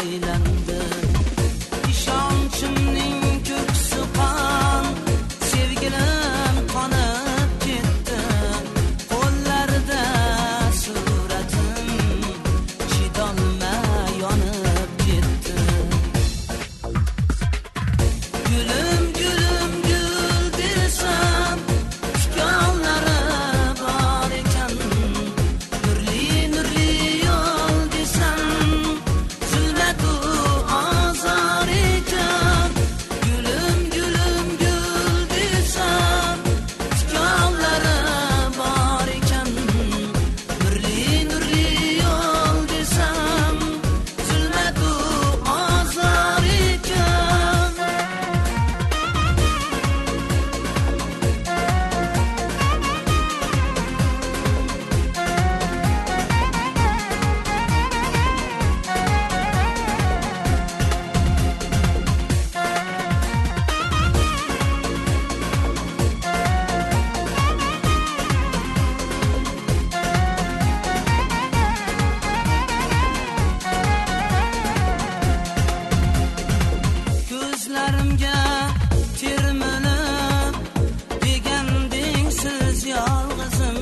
aylandi. İşonchimning ko'ksi qon, sevgilim qonib ketdi. Qo'llarida suratim chidolmay yonib ketdi. Gülüm gülüm gül desem, tikonlari bor ekan. Nurli nurli yo'l desam, zulmatu azor ekan. Gülüm gülüm gül desem, tikonlari bor ekan. Nurli nurli yo'l desam, zulmatu azor ekan. Ko'zlarimga termilib deganding siz yolg'izim.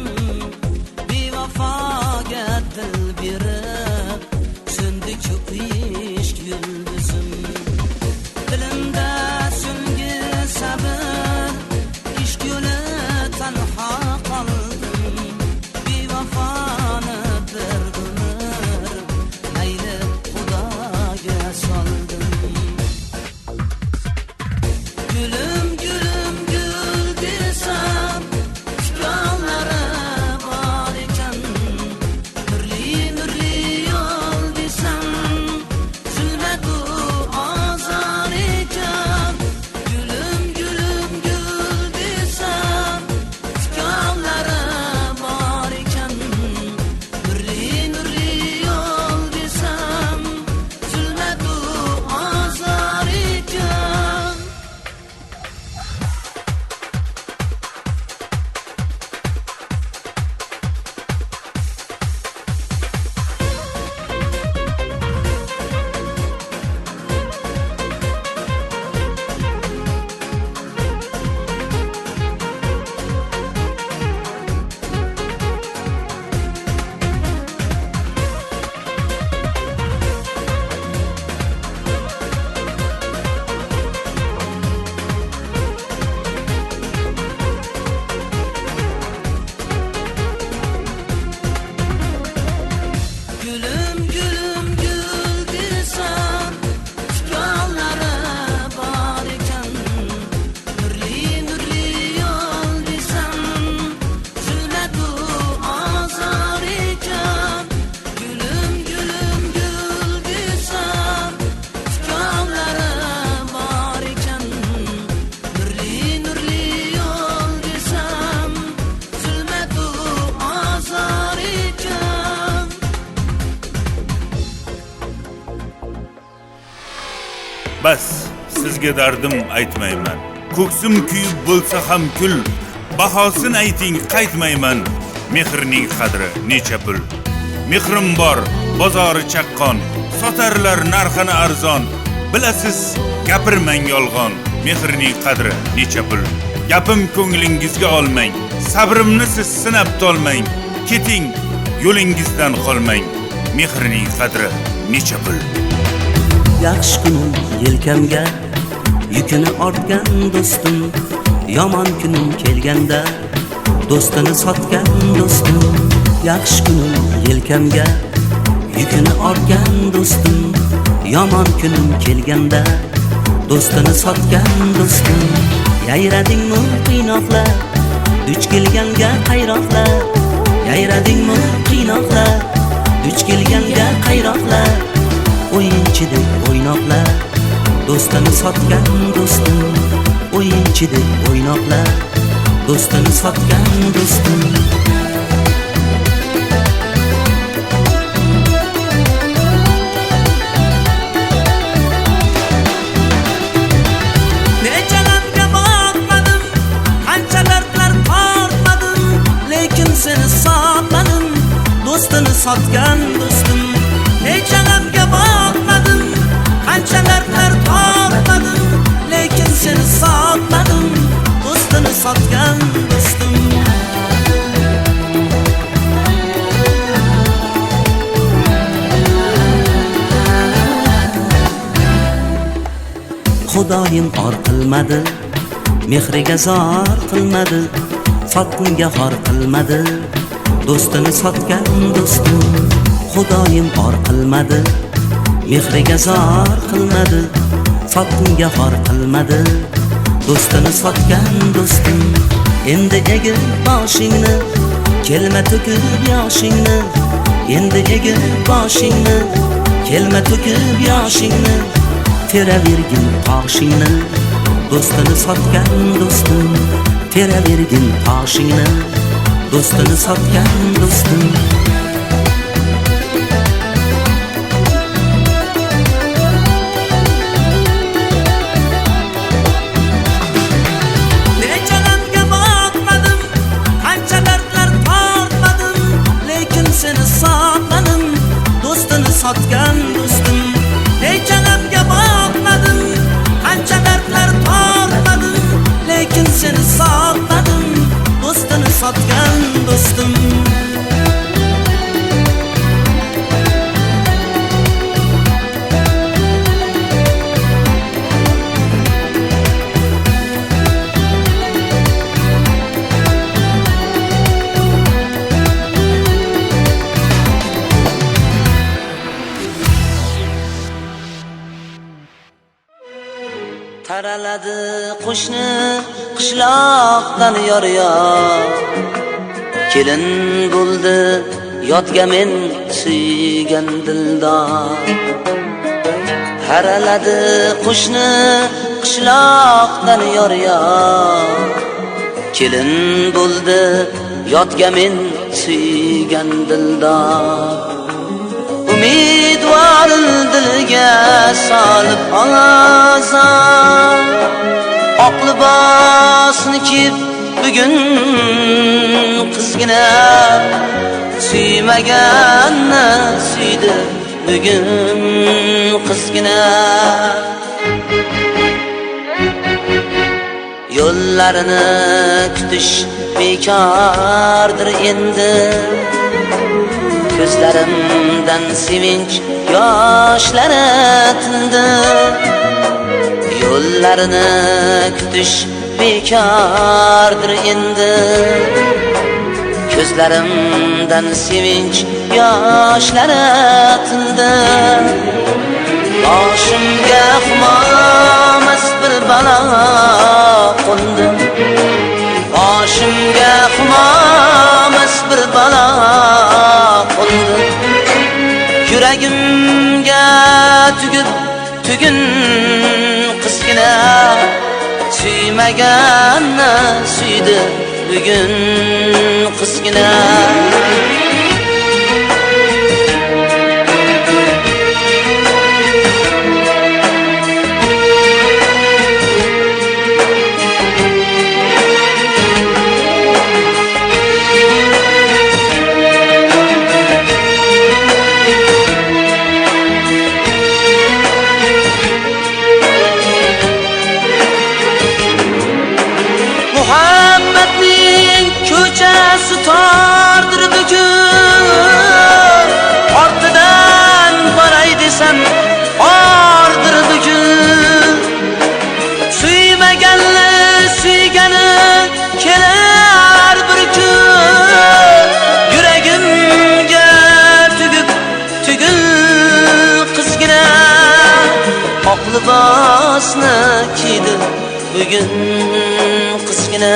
Bevafoga dil berib so'ndi ko'p ishq yulduzim. Dilimda so'nggi sabr, ishq yo'li tanho qoldim. Bevafoni bir umr mayli Xudoga soldim. Gülüm gülüm gül desem, tikonlari bor ekan. Nurli nurli yo'l desam, zulmatu azor ekan. Gülüm gülüm gül desem, tikonlari bor ekan. Nurli nurli yo'l desam, zulmatu azor ekan. Gülüm gülüm gül desem, tikonlari bor ekan. Nurli nurli yo'l desam, zulmatu azor ekan. Gülüm gülüm gül desem, tikonlari bor ekan. Nurli nurli yo'l desam, zulmatu azor ekan. Bas, sizga dardim aytmayman. Ko'ksim kuyib bo'lsa ham kul. Bahosin ayting qaytmayman. Mehrning qadri necha pul? Mehrim bor, bozori chaqqon. Sotarlar narxini arzon. Bilasiz, gapirmang yolg'on. Mehrning qadri necha pul? Gapim ko'nglingizga olmang. Sabrimni siz sinab tolmang. Keting, yo'lingizdan qolmang. Mehrning qadri necha pul? Yaxshi kunim yelkamga yukini ortgan do'stim. Yomon kunim kelganda do'stini sotgan do'stim. Yaxshi kunim yelkamga yukini ortgan do'stim. Yomon kunim kelganda do'stini sotgan do'stim. Yayradingmi qiynoqlar, duch kelganga qayroqlar. Yayradingmi qiynoqlar, duch kelganga qayroqlar. O'yinchidek o'ynoqlar, do'stini sotgan do'stim. O'yinchidek o'ynoqlar, do'stini sotgan do'stim. Nechalarga boqmadim, qanchalarlar tortmadim, lekin seni sotmadim, do'stini sotgan do'stim. Nechalarga boqmadim, Xudoyim or qilmadi, mehriga zor qilmadi, sotqinga xor qilmadi, do'stini sotgan do'stim. Xudoyim or qilmadi, mehriga zor qilmadi, sotqinga xor qilmadi, do'stini sotgan do'stim. Endi egil boshingni, kelma to'kib yoshingni. Endi egil boshingni, kelma to'kib yoshingni. Teravergin toshingni, do'stini sotgan do'stim. Teravergin toshingni, do'stini sotgan do'stim. Nechalarga boqmadim, qancha dardlar tortmadim, lekin seni sotmadim, do'stini sotgan do'stim. Nechalarga boqmadim, qancha dardlar tortmadim, lekin seni sotmadim, do'stini sotgan do'stim. Taraladi qo'shni qishloqdan yor-yor, kelin bo'ldi yodga men suygan dildor. Taraladi qo'shni qishloqdan yor-yor, kelin bo'ldi yodga men suygan dildor. Umidvor dilga solib azon, oq libosni kiyib bugun qizgina, suymaganni suydi bugun qizgina. Yo'llarini kutish bekordir endi, ko'zlarimdan sevinch yoshlari tindi. Yo'llarini kutish bekordir endi, ko'zlarimdan sevinch yoshlari tindi. Boshimga xumomas bir balo qo'ndi, boshimga xumomas bir balo qo'ndi. Yuragimga tugib tugun qizgina, suymaganni suydi bugun qizgina. Muhabbatning ko'chasi tordir bugun, ortidan boray desam ordir bugun. Suymaganni suygani kelar bir kun, yuragimga tugib tugul qizgina. Oq libosni kiydi bugun qizgina.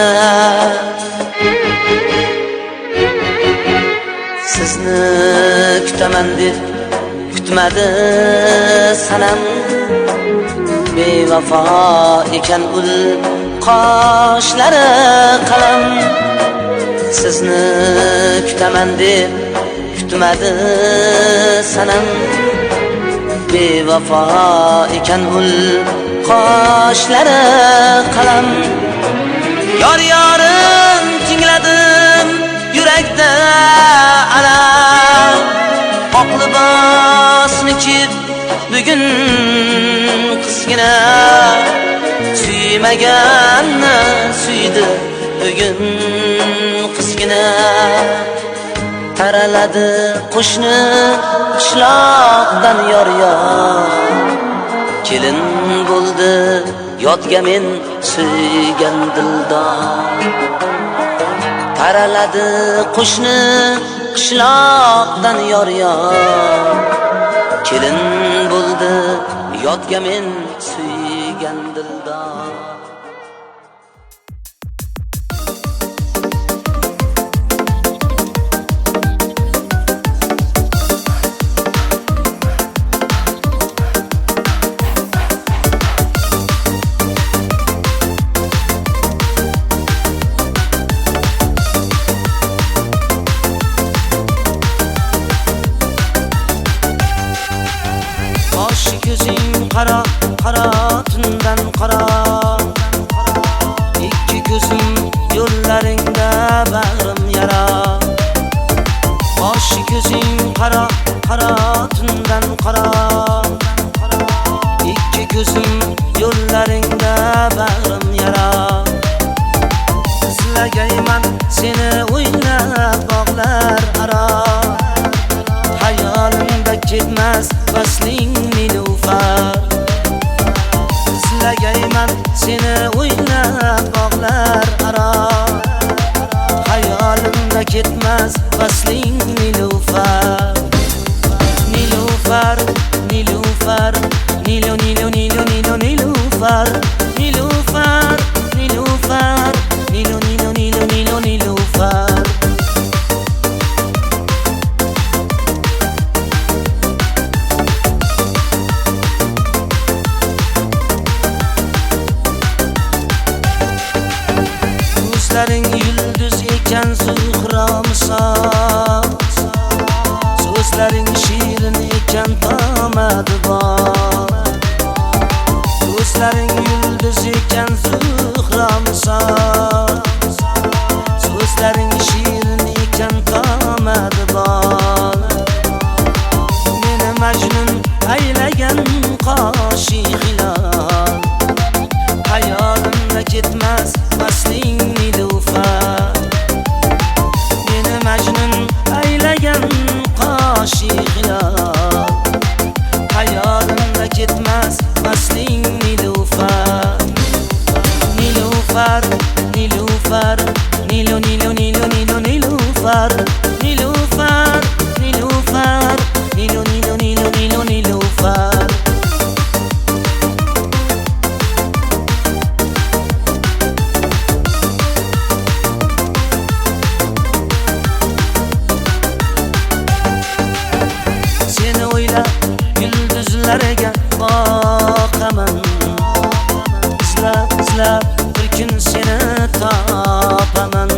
Sizni kutaman deb kutmadi sanam, bevafo ekan ul qoshlari qalam. Sizni kutaman deb kutmadi sanam, bevafo ekan ul qoshlari qalam. Yor-yorim tingladim yurakda alam, oq libosni kiyib bugun qizgina, suymaganni suydi bugun qizgina. Taraladi qo'shni qishloqdan yor-yor, kelin bo'ldi yodga men suygan dildor. Taraladi qo'shni qishloqdan yor-yor, kelin bo'ldi yodga men suygan dildor. Qoshi ko'zing qara, qara tundan qara. Ikki ko'zim yo'llaringda bag'rim yara. Qoshi ko'zing qara, qara tundan qara. Ikki ko'zim yo'llaringda bag'rim yara. Izlagayman seni o'ylab bog'lar aro. Hayolimda ketmas fasling nilufar. Izlagayman seni o'ylab bog'lar aro. Hayolimda ketmas fasling nilufar. Nilufar, nilufar, nilo nilo nilo nilo nilufar. Nilufar, nilufar, nilo nilo nilo nilo nilufar. So'zlaring yulduz ekan zuhro misol. So'zlaring shirin ekan tomadi bor. So'zlaring yulduz ekan zuhro misol. So'zlaring shirin ekan tomadi bor. Meni majnun aylagan qoshi hilol. Hayolimda ketmas fasling nilufar. Meni majnun aylagan qoshi hilol. Hayolimda ketmas fasling nilufar. Nilufar, nilufar, nilo nilo nilo nilo nilufar. Nilufar, nilufar, nilo nilo nilo nilo nilufar. Seni o'ylab yulduzlarga boqaman. Izlab, izlab bir kun seni topaman.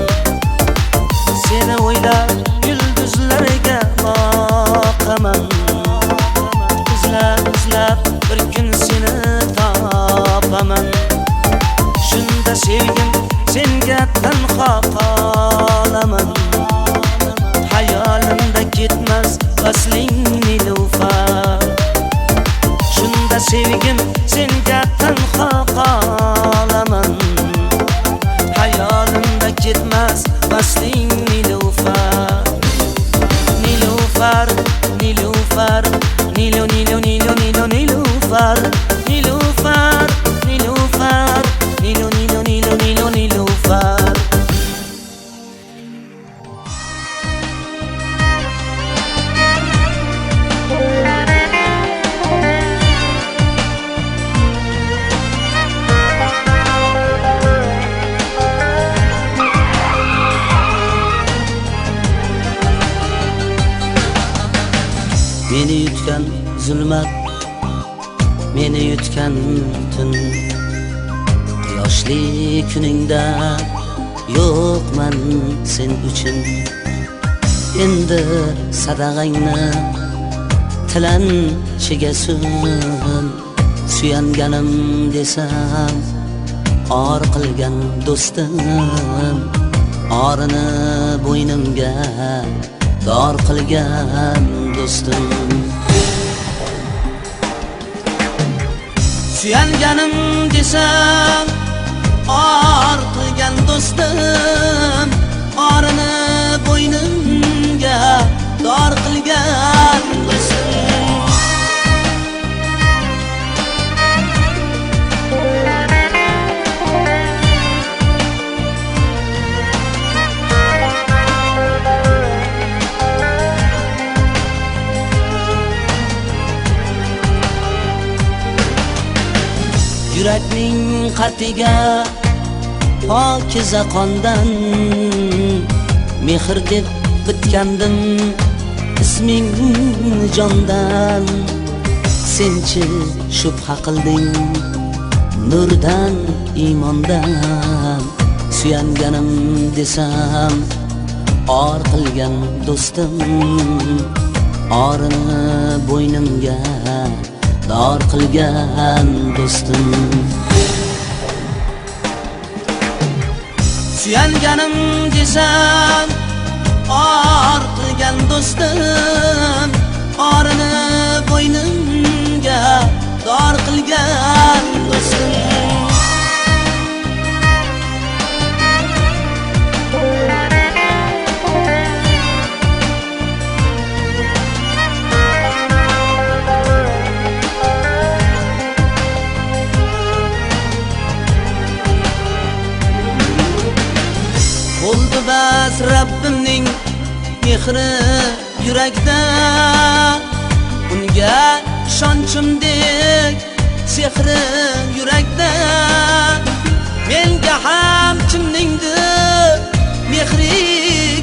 Seni o'ylab yulduzlarga boqaman. Izlab, izlab bir kun seni topaman. Shunda sevgim senga tanho qolaman. Hayolimda ketmas fasling nilufar. Shunda sevgim senga tanho qolaman. Hayolimda ketmas fasling nilufar. Nilufar, nilufar, nilo nilo nilo nilo nilufar. Nilufar, nilufar, nilo nilo nilo nilo nilufar. Meni yutgan zulmat, meni yutgan tun. Quyoshli kuningda yo'qman sen uchun. Endi sadag'angni tilanchiga sun. Suyanganim desam or qilgan do'stim. Orini bo'ynimga dor qilgan do'stim. Suyanganim desam or qilgan do'stim. Orini bo'ynimga dor qilgan do'stim. Yurakning qatiga pokiza qondan mehr deb bitgandim isming jondan. Senchi shubha qilding nurdan iymondan. Suyanganim desam or qilgan do'stim, orini bo'ynimga dor qilgan do'stim. Suyanganim desam or qilgan do'stim, orini bo'ynimga dor qilgan do'stim. Bo'ldi bas Rabbimning mehri yurakda, unga ishonchimdek sehri yurakda. Menga ham kimningdir mehri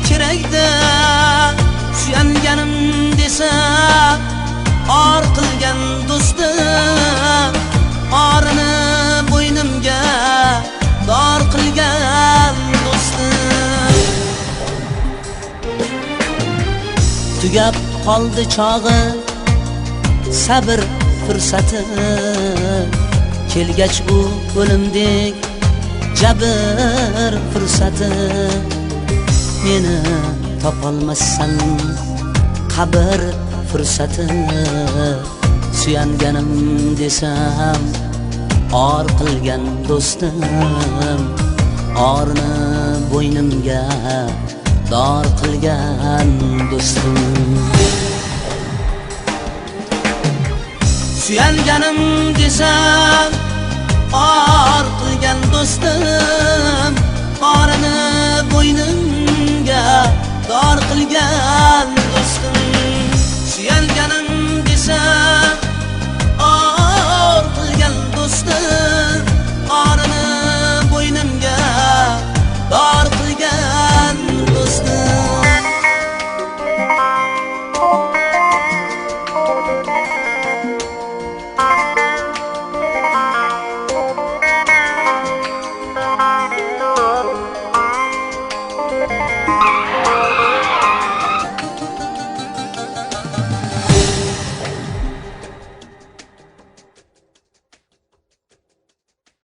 kerakda. Suyanganim desa or qilgan do'stim, orini bo'ynimga dor qilgan do'stim. Tugab qoldi chog'i sabr fursati, kelgach u o'limdek jabr fursati. Meni topolmassan qabr fursati. Suyanganim desam or qilgan do'stim, orni bo'ynimga dor qilgan do'stim. Suyanganim desam or qilgan do'stim, orini bo'ynimga dor qilgan do'stim. Suyanganim desam